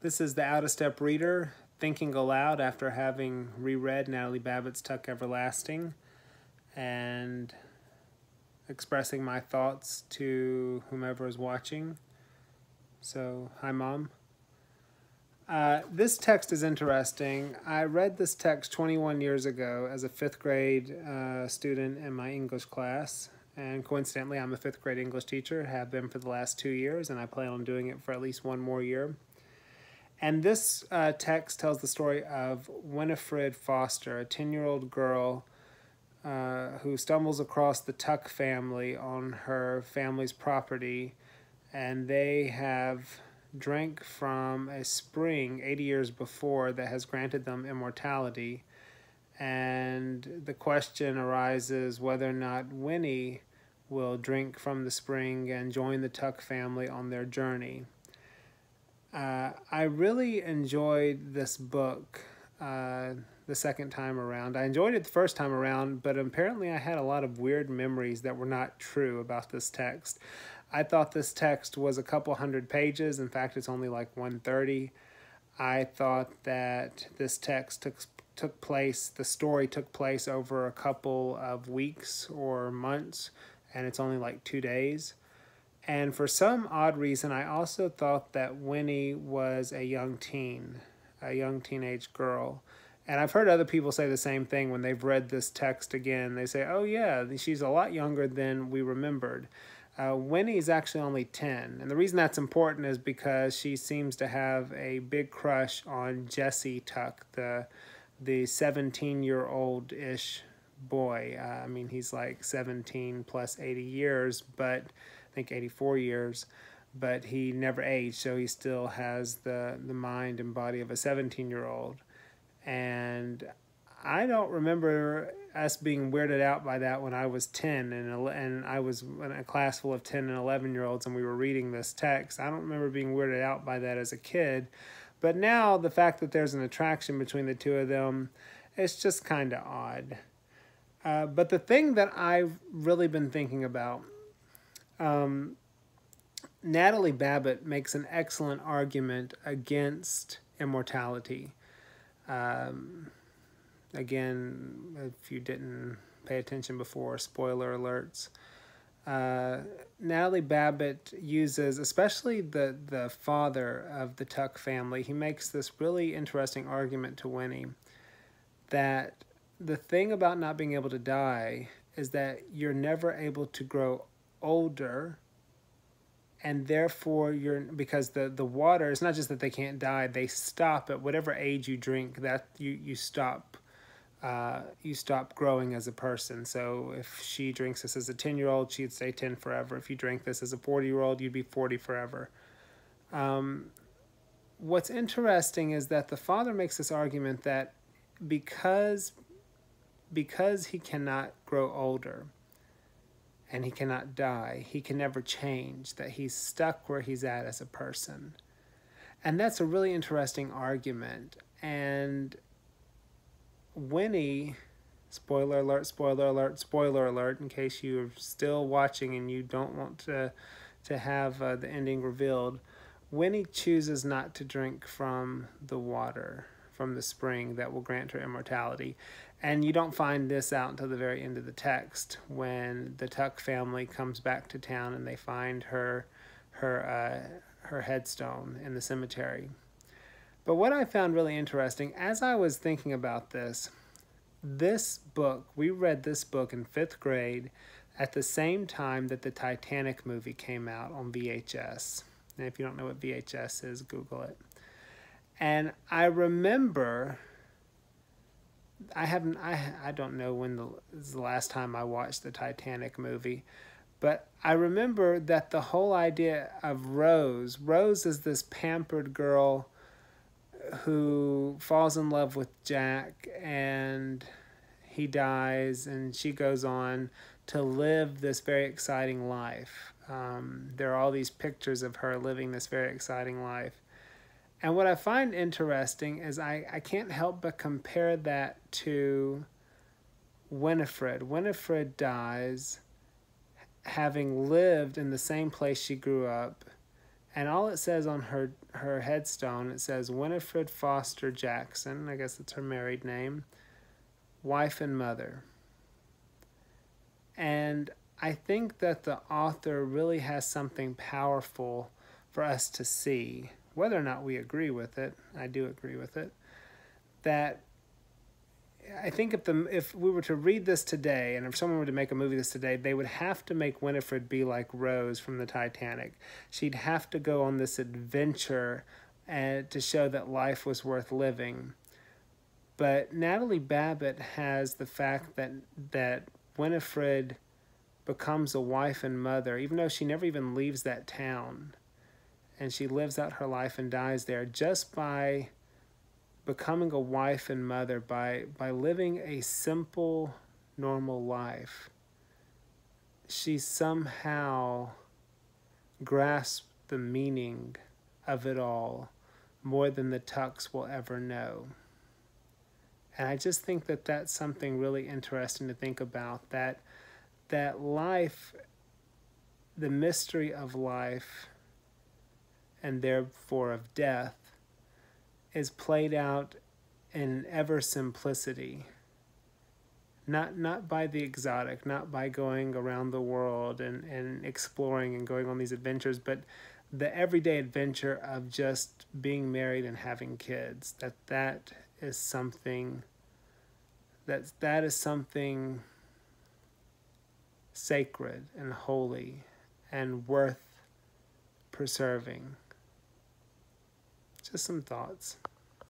This is the Out of Step Reader, thinking aloud after having reread Natalie Babbitt's Tuck Everlasting and expressing my thoughts to whomever is watching. So, hi Mom. This text is interesting. I read this text 21 years ago as a 5th grade student in my English class. And coincidentally, I'm a 5th grade English teacher, have been for the last 2 years, and I plan on doing it for at least one more year. And this text tells the story of Winifred Foster, a 10-year-old girl who stumbles across the Tuck family on her family's property, and they have drank from a spring 80 years before that has granted them immortality. And the question arises whether or not Winnie will drink from the spring and join the Tuck family on their journey. I really enjoyed this book the second time around. I enjoyed it the first time around, but apparently I had a lot of weird memories that were not true about this text. I thought this text was a couple hundred pages. In fact, it's only like 130. I thought that this text took place, the story took place over a couple of weeks or months, and it's only like 2 days. And for some odd reason, I also thought that Winnie was a young teen, a young teenage girl. And I've heard other people say the same thing when they've read this text again. They say, oh yeah, she's a lot younger than we remembered. Winnie's actually only 10. And the reason that's important is because she seems to have a big crush on Jesse Tuck, the 17-year-old-ish boy. I mean, he's like 17 plus 80 years, but I think 84 years, but he never aged, so he still has the mind and body of a 17-year-old. And I don't remember us being weirded out by that when I was 10 and I was in a class full of 10 and 11-year-olds and we were reading this text. I don't remember being weirded out by that as a kid. But now the fact that there's an attraction between the two of them, it's just kind of odd. But the thing that I've really been thinking about, Natalie Babbitt makes an excellent argument against immortality. Again, if you didn't pay attention before, spoiler alerts. Natalie Babbitt uses, especially the father of the Tuck family, he makes this really interesting argument to Winnie that the thing about not being able to die is that you're never able to grow older, and therefore because the water, it's not just that they can't die, they stop at whatever age you drink, that you stop growing as a person. So if she drinks this as a 10-year-old, she'd stay 10 forever. If you drank this as a 40-year-old, you'd be 40 forever. What's interesting is that the father makes this argument that because he cannot grow older and he cannot die, he can never change, that he's stuck where he's at as a person. And that's a really interesting argument. And Winnie, spoiler alert, spoiler alert, spoiler alert, in case you're still watching and you don't want to have the ending revealed, Winnie chooses not to drink from the water, from the spring that will grant her immortality. And you don't find this out until the very end of the text, when the Tuck family comes back to town and they find her headstone in the cemetery. But what I found really interesting, as I was thinking about this book, we read this book in 5th grade at the same time that the Titanic movie came out on VHS. And if you don't know what VHS is, Google it. And I remember, I don't know when is the last time I watched the Titanic movie, but I remember that the whole idea of Rose is this pampered girl who falls in love with Jack and he dies and she goes on to live this very exciting life. There are all these pictures of her living this very exciting life. And what I find interesting is I can't help but compare that to Winifred. Winifred dies having lived in the same place she grew up And all it says on her headstone, it says Winifred Foster Jackson, I guess it's her married name, wife and mother. And I think that the author really has something powerful for us to see, whether or not we agree with it. I do agree with it. That I think if we were to read this today, and if someone were to make a movie this today, they would have to make Winifred be like Rose from the Titanic. She'd have to go on this adventure to show that life was worth living. But Natalie Babbitt has the fact that Winifred becomes a wife and mother, even though she never even leaves that town. And she lives out her life and dies there just by becoming a wife and mother, by living a simple, normal life. She somehow grasped the meaning of it all more than the Tucks will ever know. And I just think that that's something really interesting to think about, that life, the mystery of life, and therefore of death, is played out in ever simplicity. Not by the exotic, not by going around the world and exploring and going on these adventures, but the everyday adventure of just being married and having kids. That is something sacred and holy and worth preserving. Just some thoughts.